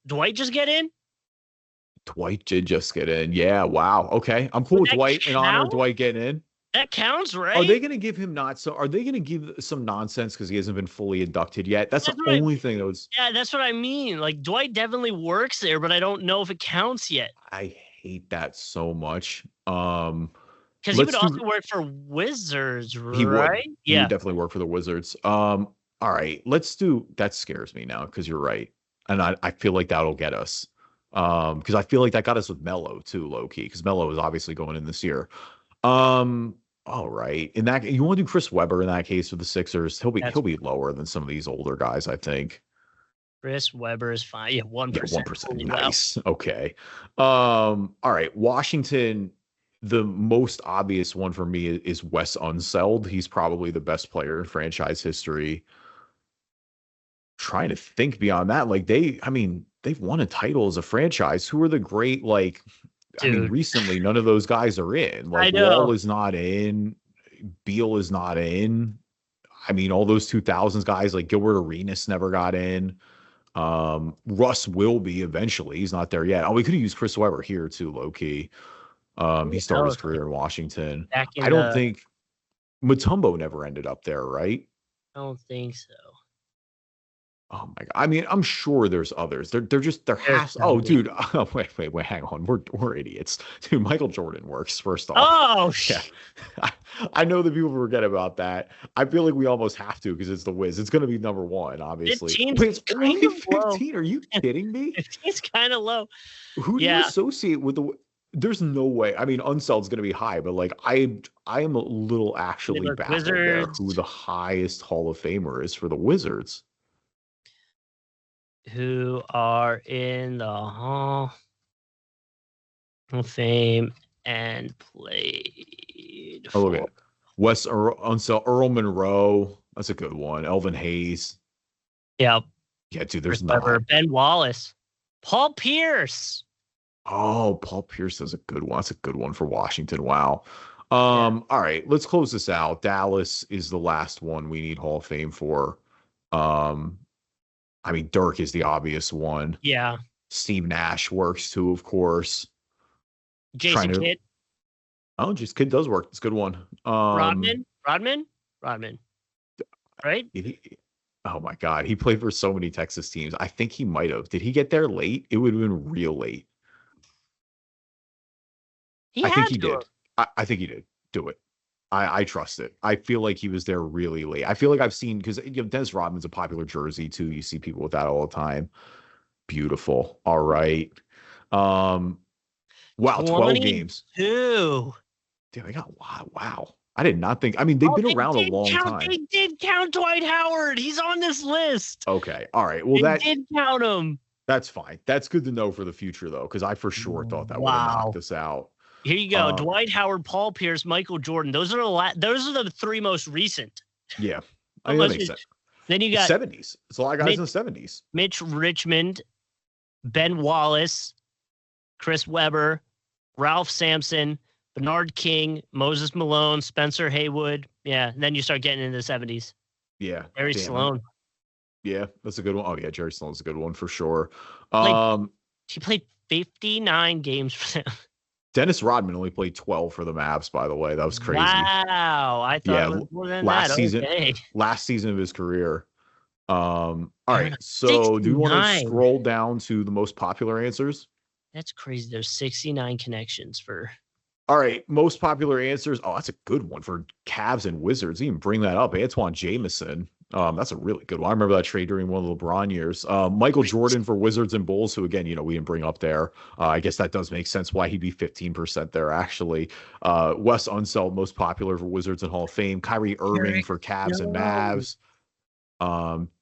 Dwight just get in? Dwight did just get in. Yeah, wow. Okay. I'm cool with Dwight in honor of Dwight getting in. That counts, right? Are they going to give him are they going to give some nonsense because he hasn't been fully inducted yet? That's the only thing that was. Yeah, that's what I mean. Like Dwight definitely works there, but I don't know if it counts yet. I hate that so much. Because he would also work for Wizards, right? He would. He would definitely work for the Wizards. All right, let's do. That scares me now because you're right, and I feel like that'll get us. Because I feel like that got us with Melo too, low key. Because Melo is obviously going in this year. All right, in that you want to do Chris Webber in that case with the Sixers? He'll be lower than some of these older guys, I think. Chris Webber is fine. Yeah, 1%. Yeah, 1%. Nice. Well. Okay. All right. Washington, the most obvious one for me is Wes Unseld. He's probably the best player in franchise history. Trying to think beyond that. Like they've won a title as a franchise. Who are the great, like, dude. I mean, recently none of those guys are in. Like Wall is not in, Beal is not in. I mean, all those 2000s guys like Gilbert Arenas never got in. Russ will be eventually. He's not there yet. Oh, we could have used Chris Webber here too, low key. He started his career in Washington. I don't think Mutombo never ended up there, right? I don't think so. Oh my god! I mean, I'm sure there's others. There has. Oh, dude. Oh, wait. Hang on. We're idiots, dude. Michael Jordan works first off. Oh shit. Yeah. I know that people forget about that. I feel like we almost have to because it's the Wiz. It's going to be number one, obviously. Wait, it's only 15. Are you kidding me? 15's kind of low. Who do you associate with the? There's no way. I mean, Unseld's going to be high, but like I am a little actually baffled there who the highest Hall of Famer is for the Wizards. Who are in the Hall of Fame and played for. Look at Wes Unseld, Earl Monroe. That's a good one. Elvin Hayes. Yep. Yeah, dude, there's not. Ben Wallace. Paul Pierce. Oh, Paul Pierce is a good one. That's a good one for Washington. Wow. All right, let's close this out. Dallas is the last one we need Hall of Fame for. I mean, Dirk is the obvious one. Yeah. Steve Nash works too, of course. Jason Kidd. Oh, just Kidd does work. It's a good one. Rodman. Right? Oh my God. He played for so many Texas teams. I think he might have. Did he get there late? It would have been real late. I think he did. I think he did. Do it. I trust it. I feel like he was there really late. I feel like I've seen, because Dennis Rodman's a popular jersey too. You see people with that all the time. Beautiful. All right. Wow, 12 games. Dude, they got wow. I did not think. I mean, they've been around a long time. They did count Dwight Howard. He's on this list. Okay. All right. Well, they did count him. That's fine. That's good to know for the future, though, because I for sure thought that would have knocked us out. Here you go. Dwight Howard, Paul Pierce, Michael Jordan. Those are the three most recent. Yeah. I mean, that makes sense. Then you got 70s. It's a lot of guys in the 70s. Mitch Richmond, Ben Wallace, Chris Webber, Ralph Sampson, Bernard King, Moses Malone, Spencer Haywood. Yeah. And then you start getting into the 70s. Yeah. Jerry Sloan. Yeah, that's a good one. Oh, yeah. Jerry Sloan's a good one for sure. He played 59 games for them. Dennis Rodman only played 12 for the Mavs, by the way. That was crazy. Wow. I thought it was more than last season. Okay. Last season of his career. All right. So 69. Do you want to scroll down to the most popular answers? That's crazy. There's 69 connections for. All right, most popular answers. Oh, that's a good one for Cavs and Wizards. You even bring that up. Antoine Jameson. That's a really good one. I remember that trade during one of the LeBron years. Michael Jordan for Wizards and Bulls, who again, we didn't bring up there. I guess that does make sense why he'd be 15% there, actually. Wes Unseld, most popular for Wizards and Hall of Fame. Kyrie Irving for Cavs and Mavs.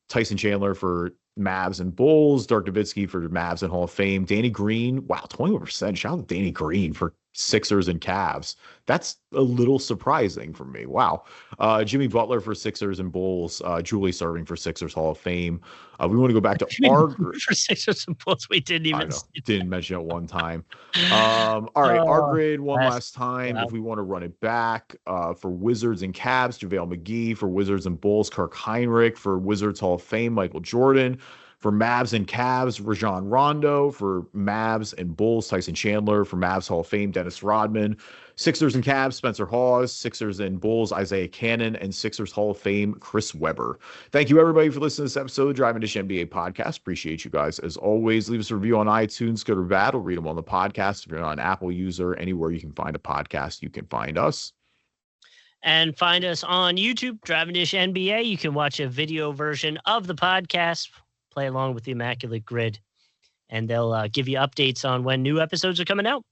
Tyson Chandler for Mavs and Bulls. Dirk Nowitzki for Mavs and Hall of Fame. Danny Green. Wow, 21%. Shout out to Danny Green for Sixers and Cavs. That's a little surprising for me. Wow. Jimmy Butler for Sixers and Bulls. Julie Serving for Sixers Hall of Fame. We want to go back to our grid. For Sixers and Bulls. We didn't mention it one time. All right, our grid one last time. Wow. If we want to run it back for Wizards and Cavs, JaVale McGee. For Wizards and Bulls, Kirk Heinrich. For Wizards Hall of Fame, Michael Jordan. For Mavs and Cavs, Rajon Rondo. For Mavs and Bulls, Tyson Chandler. For Mavs Hall of Fame, Dennis Rodman. Sixers and Cavs, Spencer Hawes. Sixers and Bulls, Isaiah Cannon. And Sixers Hall of Fame, Chris Webber. Thank you, everybody, for listening to this episode of the Driving Dish NBA podcast. Appreciate you guys. As always, leave us a review on iTunes, good or bad. We'll read them on the podcast. If you're not an Apple user, anywhere you can find a podcast, you can find us. And find us on YouTube, Driving Dish NBA. You can watch a video version of the podcast. Play along with the Immaculate Grid, and they'll give you updates on when new episodes are coming out.